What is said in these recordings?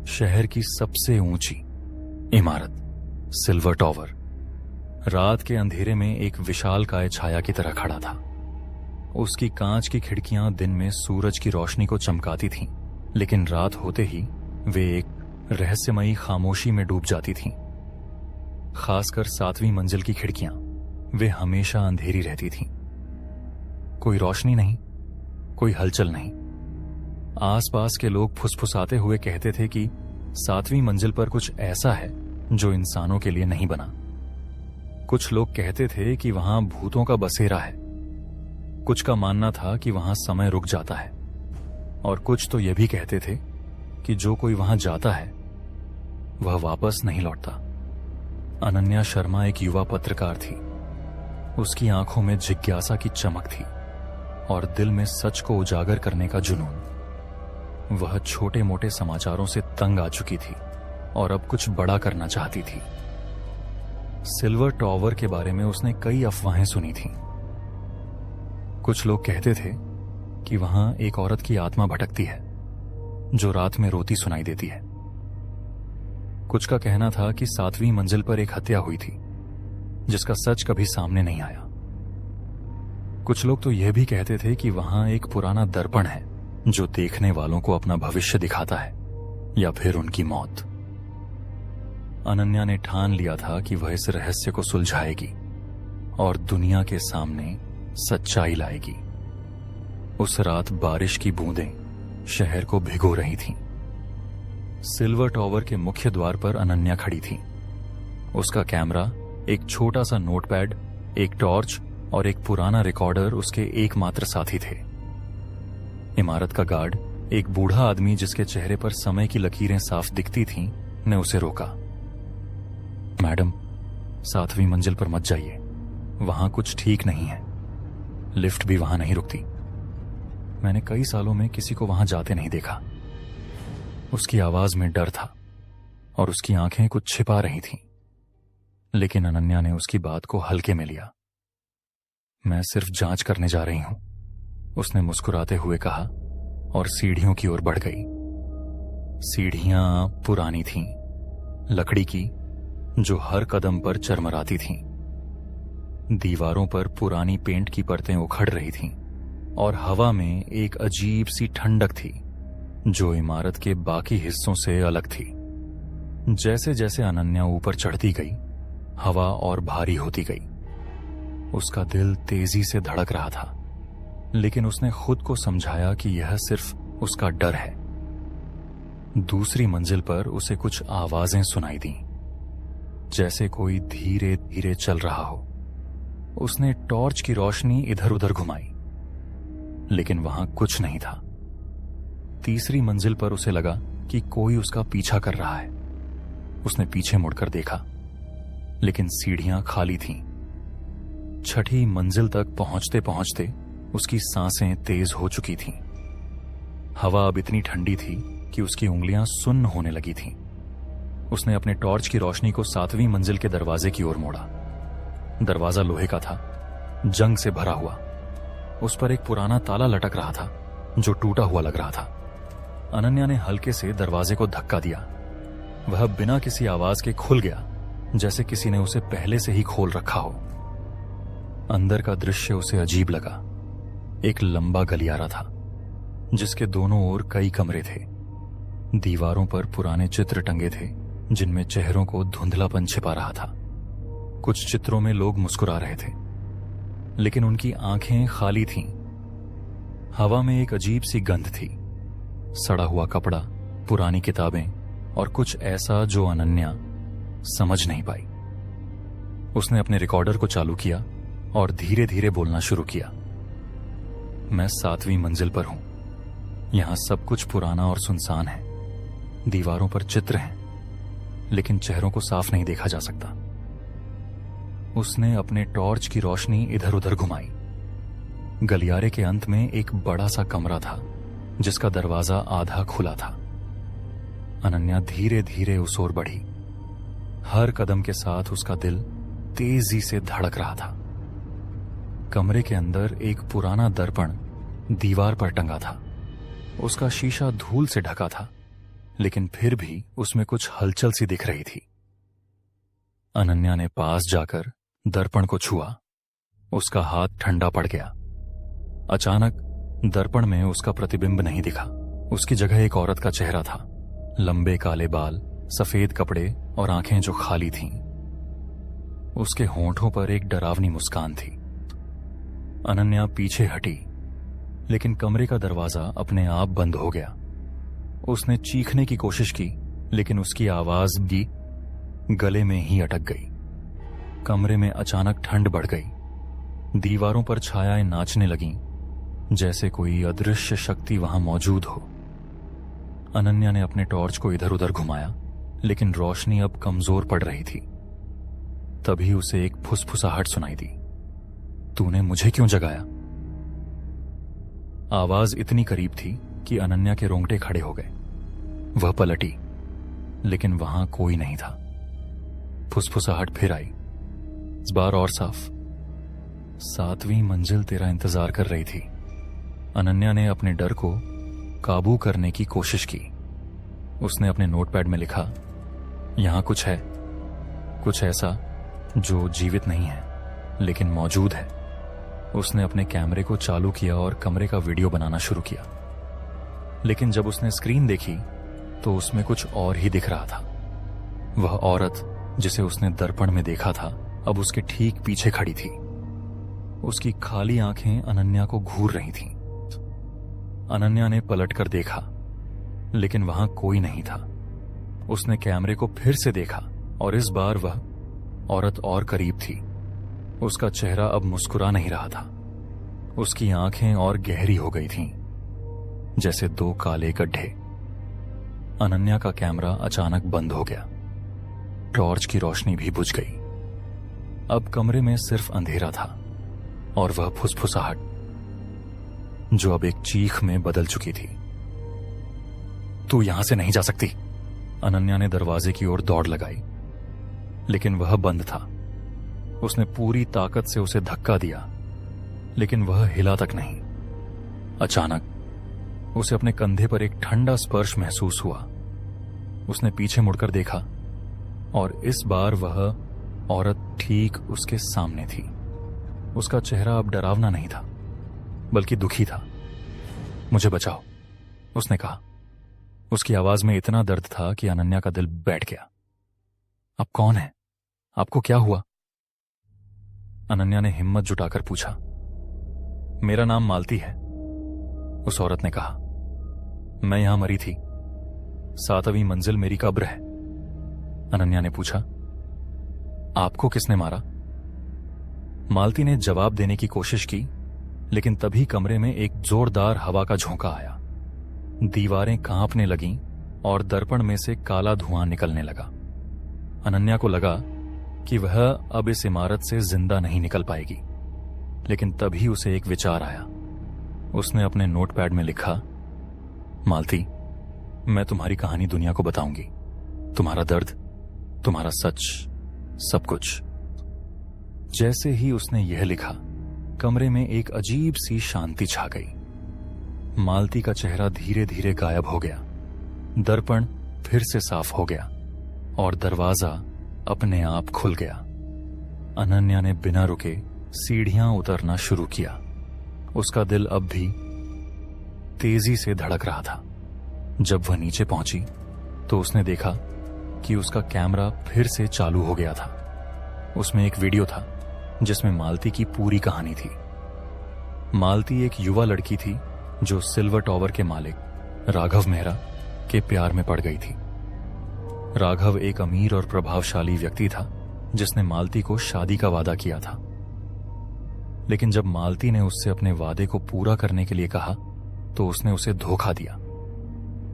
शहर की सबसे ऊंची इमारत सिल्वर टॉवर रात के अंधेरे में एक विशालकाय छाया की तरह खड़ा था। उसकी कांच की खिड़कियां दिन में सूरज की रोशनी को चमकाती थीं, लेकिन रात होते ही वे एक रहस्यमयी खामोशी में डूब जाती थीं। खासकर 7वीं मंजिल की खिड़कियां, वे हमेशा अंधेरी रहती थीं। कोई रोशनी नहीं, कोई हलचल नहीं। आसपास के लोग फुसफुसाते हुए कहते थे कि 7वीं मंजिल पर कुछ ऐसा है जो इंसानों के लिए नहीं बना। कुछ लोग कहते थे कि वहां भूतों का बसेरा है। कुछ का मानना था कि वहां समय रुक जाता है, और कुछ तो यह भी कहते थे कि जो कोई वहां जाता है वह वापस नहीं लौटता। अनन्या शर्मा एक युवा पत्रकार थी। उसकी आंखों में जिज्ञासा की चमक थी और दिल में सच को उजागर करने का जुनून। वह छोटे मोटे समाचारों से तंग आ चुकी थी और अब कुछ बड़ा करना चाहती थी। सिल्वर टॉवर के बारे में उसने कई अफवाहें सुनी थीं। कुछ लोग कहते थे कि वहां एक औरत की आत्मा भटकती है जो रात में रोती सुनाई देती है। कुछ का कहना था कि 7वीं मंजिल पर एक हत्या हुई थी जिसका सच कभी सामने नहीं आया। कुछ लोग तो यह भी कहते थे कि वहां एक पुराना दर्पण है जो देखने वालों को अपना भविष्य दिखाता है या फिर उनकी मौत। अनन्या ने ठान लिया था कि वह इस रहस्य को सुलझाएगी और दुनिया के सामने सच्चाई लाएगी। उस रात बारिश की बूंदें शहर को भिगो रही थीं। सिल्वर टॉवर के मुख्य द्वार पर अनन्या खड़ी थी। उसका कैमरा, एक छोटा सा नोटपैड, एक टॉर्च और एक पुराना रिकॉर्डर उसके एकमात्र साथी थे। इमारत का गार्ड, एक बूढ़ा आदमी जिसके चेहरे पर समय की लकीरें साफ दिखती थीं, ने उसे रोका। मैडम, 7वीं मंजिल पर मत जाइए, वहां कुछ ठीक नहीं है। लिफ्ट भी वहां नहीं रुकती। मैंने कई सालों में किसी को वहां जाते नहीं देखा। उसकी आवाज में डर था और उसकी आंखें कुछ छिपा रही थीं। लेकिन अनन्या ने उसकी बात को हल्के में लिया। मैं सिर्फ जांच करने जा रही हूं, उसने मुस्कुराते हुए कहा और सीढ़ियों की ओर बढ़ गई। सीढ़ियां पुरानी थीं, लकड़ी की, जो हर कदम पर चरमराती थीं। दीवारों पर पुरानी पेंट की परतें उखड़ रही थीं और हवा में एक अजीब सी ठंडक थी जो इमारत के बाकी हिस्सों से अलग थी। जैसे जैसे अनन्या ऊपर चढ़ती गई, हवा और भारी होती गई। उसका दिल तेजी से धड़क रहा था, लेकिन उसने खुद को समझाया कि यह सिर्फ उसका डर है। दूसरी मंजिल पर उसे कुछ आवाजें सुनाई दी, जैसे कोई धीरे धीरे चल रहा हो। उसने टॉर्च की रोशनी इधर उधर घुमाई, लेकिन वहां कुछ नहीं था। तीसरी मंजिल पर उसे लगा कि कोई उसका पीछा कर रहा है। उसने पीछे मुड़कर देखा, लेकिन सीढ़ियां खाली थीं। छठी मंजिल तक पहुंचते पहुंचते उसकी सांसें तेज हो चुकी थीं। हवा अब इतनी ठंडी थी कि उसकी उंगलियां सुन्न होने लगी थीं। उसने अपने टॉर्च की रोशनी को 7वीं मंजिल के दरवाजे की ओर मोड़ा। दरवाजा लोहे का था, जंग से भरा हुआ। उस पर एक पुराना ताला लटक रहा था जो टूटा हुआ लग रहा था। अनन्या ने हल्के से दरवाजे को धक्का दिया। वह बिना किसी आवाज के खुल गया, जैसे किसी ने उसे पहले से ही खोल रखा हो। अंदर का दृश्य उसे अजीब लगा। एक लंबा गलियारा था जिसके दोनों ओर कई कमरे थे। दीवारों पर पुराने चित्र टंगे थे जिनमें चेहरों को धुंधलापन छिपा रहा था। कुछ चित्रों में लोग मुस्कुरा रहे थे, लेकिन उनकी आंखें खाली थीं। हवा में एक अजीब सी गंध थी, सड़ा हुआ कपड़ा, पुरानी किताबें और कुछ ऐसा जो अनन्या समझ नहीं पाई। उसने अपने रिकॉर्डर को चालू किया और धीरे धीरे बोलना शुरू किया। मैं 7वीं मंजिल पर हूं। यहां सब कुछ पुराना और सुनसान है। दीवारों पर चित्र हैं, लेकिन चेहरों को साफ नहीं देखा जा सकता। उसने अपने टॉर्च की रोशनी इधर उधर घुमाई। गलियारे के अंत में एक बड़ा सा कमरा था जिसका दरवाजा आधा खुला था। अनन्या धीरे धीरे उस ओर बढ़ी। हर कदम के साथ उसका दिल तेजी से धड़क रहा था। कमरे के अंदर एक पुराना दर्पण दीवार पर टंगा था। उसका शीशा धूल से ढका था, लेकिन फिर भी उसमें कुछ हलचल सी दिख रही थी। अनन्या ने पास जाकर दर्पण को छुआ। उसका हाथ ठंडा पड़ गया। अचानक दर्पण में उसका प्रतिबिंब नहीं दिखा। उसकी जगह एक औरत का चेहरा था। लंबे काले बाल, सफेद कपड़े और आंखें जो खाली थीं। उसके होंठों पर एक डरावनी मुस्कान थी। अनन्या पीछे हटी, लेकिन कमरे का दरवाजा अपने आप बंद हो गया। उसने चीखने की कोशिश की, लेकिन उसकी आवाज भी गले में ही अटक गई। कमरे में अचानक ठंड बढ़ गई। दीवारों पर छायाएं नाचने लगीं, जैसे कोई अदृश्य शक्ति वहां मौजूद हो। अनन्या ने अपने टॉर्च को इधर उधर घुमाया, लेकिन रोशनी अब कमजोर पड़ रही थी। तभी उसे एक फुसफुसाहट सुनाई दी। तूने मुझे क्यों जगाया? आवाज इतनी करीब थी कि अनन्या के रोंगटे खड़े हो गए। वह पलटी, लेकिन वहां कोई नहीं था। फुसफुसाहट फिर आई, इस बार और साफ। 7वीं मंजिल तेरा इंतजार कर रही थी। अनन्या ने अपने डर को काबू करने की कोशिश की। उसने अपने नोटपैड में लिखा, यहां कुछ है, कुछ ऐसा जो जीवित नहीं है लेकिन मौजूद है। उसने अपने कैमरे को चालू किया और कमरे का वीडियो बनाना शुरू किया। लेकिन जब उसने स्क्रीन देखी तो उसमें कुछ और ही दिख रहा था। वह औरत जिसे उसने दर्पण में देखा था, अब उसके ठीक पीछे खड़ी थी। उसकी खाली आंखें अनन्या को घूर रही थीं। अनन्या ने पलटकर देखा, लेकिन वहां कोई नहीं था। उसने कैमरे को फिर से देखा और इस बार वह औरत और करीब थी। उसका चेहरा अब मुस्कुरा नहीं रहा था। उसकी आंखें और गहरी हो गई थीं, जैसे 2 काले गड्ढे। अनन्या का कैमरा अचानक बंद हो गया। टॉर्च की रोशनी भी बुझ गई। अब कमरे में सिर्फ अंधेरा था और वह फुसफुसाहट जो अब एक चीख में बदल चुकी थी। तू यहां से नहीं जा सकती। अनन्या ने दरवाजे की ओर दौड़ लगाई, लेकिन वह बंद था। उसने पूरी ताकत से उसे धक्का दिया, लेकिन वह हिला तक नहीं। अचानक उसे अपने कंधे पर एक ठंडा स्पर्श महसूस हुआ। उसने पीछे मुड़कर देखा और इस बार वह औरत ठीक उसके सामने थी। उसका चेहरा अब डरावना नहीं था, बल्कि दुखी था। मुझे बचाओ, उसने कहा। उसकी आवाज में इतना दर्द था कि अनन्या का दिल बैठ गया। आप कौन हैं? आपको क्या हुआ? अनन्या ने हिम्मत जुटाकर पूछा। मेरा नाम मालती है, उस औरत ने कहा। मैं यहां मरी थी। 7वीं मंजिल मेरी कब्र है। अनन्या ने पूछा, आपको किसने मारा? मालती ने जवाब देने की कोशिश की, लेकिन तभी कमरे में एक जोरदार हवा का झोंका आया। दीवारें कांपने लगीं और दर्पण में से काला धुआं निकलने लगा। अनन्या को लगा कि वह अब इस इमारत से जिंदा नहीं निकल पाएगी, लेकिन तभी उसे एक विचार आया। उसने अपने नोटपैड में लिखा, मालती, मैं तुम्हारी कहानी दुनिया को बताऊंगी। तुम्हारा दर्द, तुम्हारा सच, सब कुछ। जैसे ही उसने यह लिखा, कमरे में एक अजीब सी शांति छा गई। मालती का चेहरा धीरे धीरे गायब हो गया। दर्पण फिर से साफ हो गया और दरवाजा अपने आप खुल गया। अनन्या ने बिना रुके सीढ़ियां उतरना शुरू किया। उसका दिल अब भी तेजी से धड़क रहा था। जब वह नीचे पहुंची तो उसने देखा कि उसका कैमरा फिर से चालू हो गया था। उसमें एक वीडियो था जिसमें मालती की पूरी कहानी थी। मालती एक युवा लड़की थी जो सिल्वर टॉवर के मालिक राघव मेहरा के प्यार में पड़ गई थी। राघव एक अमीर और प्रभावशाली व्यक्ति था जिसने मालती को शादी का वादा किया था। लेकिन जब मालती ने उससे अपने वादे को पूरा करने के लिए कहा तो उसने उसे धोखा दिया।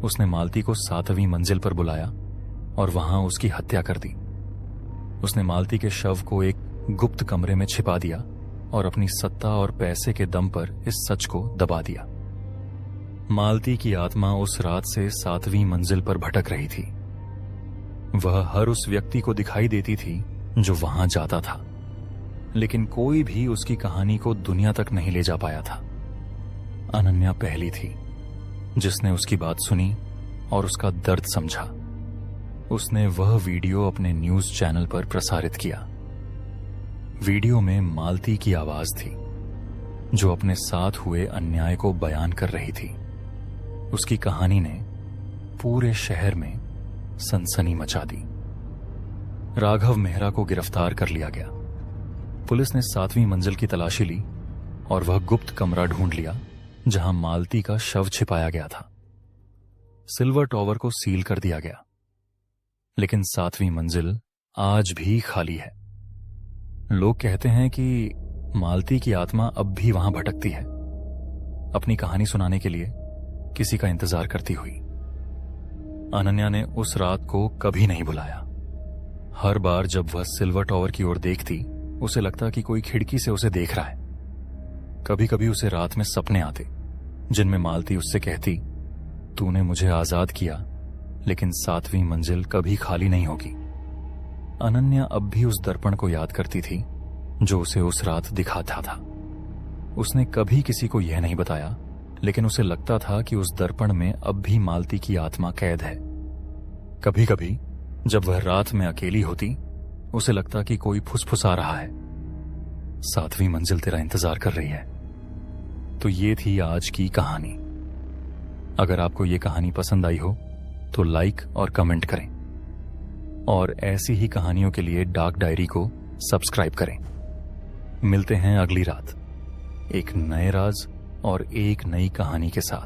उसने मालती को 7वीं मंजिल पर बुलाया और वहां उसकी हत्या कर दी। उसने मालती के शव को एक गुप्त कमरे में छिपा दिया और अपनी सत्ता और पैसे के दम पर इस सच को दबा दिया। मालती की आत्मा उस रात से 7वीं मंजिल पर भटक रही थी। वह हर उस व्यक्ति को दिखाई देती थी जो वहां जाता था, लेकिन कोई भी उसकी कहानी को दुनिया तक नहीं ले जा पाया था। अनन्या पहली थी जिसने उसकी बात सुनी और उसका दर्द समझा। उसने वह वीडियो अपने न्यूज चैनल पर प्रसारित किया। वीडियो में मालती की आवाज थी, जो अपने साथ हुए अन्याय को बयान कर रही थी। उसकी कहानी ने पूरे शहर में सनसनी मचा दी। राघव मेहरा को गिरफ्तार कर लिया गया। पुलिस ने 7वीं मंजिल की तलाशी ली और वह गुप्त कमरा ढूंढ लिया जहां मालती का शव छिपाया गया था। सिल्वर टॉवर को सील कर दिया गया, लेकिन 7वीं मंजिल आज भी खाली है। लोग कहते हैं कि मालती की आत्मा अब भी वहां भटकती है, अपनी कहानी सुनाने के लिए किसी का इंतजार करती हुई। अनन्या ने उस रात को कभी नहीं भुलाया। हर बार जब वह सिल्वर टॉवर की ओर देखती, उसे लगता कि कोई खिड़की से उसे देख रहा है। कभी कभी उसे रात में सपने आते जिनमें मालती उससे कहती, तूने मुझे आजाद किया, लेकिन 7वीं मंजिल कभी खाली नहीं होगी। अनन्या अब भी उस दर्पण को याद करती थी जो उसे उस रात दिखाता था। उसने कभी किसी को यह नहीं बताया, लेकिन उसे लगता था कि उस दर्पण में अब भी मालती की आत्मा कैद है। कभी कभी जब वह रात में अकेली होती, उसे लगता कि कोई फुसफुसा रहा है, 7वीं मंजिल तेरा इंतजार कर रही है। तो ये थी आज की कहानी। अगर आपको ये कहानी पसंद आई हो तो लाइक और कमेंट करें, और ऐसी ही कहानियों के लिए डार्क डायरी को सब्सक्राइब करें। मिलते हैं अगली रात एक नए राज और एक नई कहानी के साथ।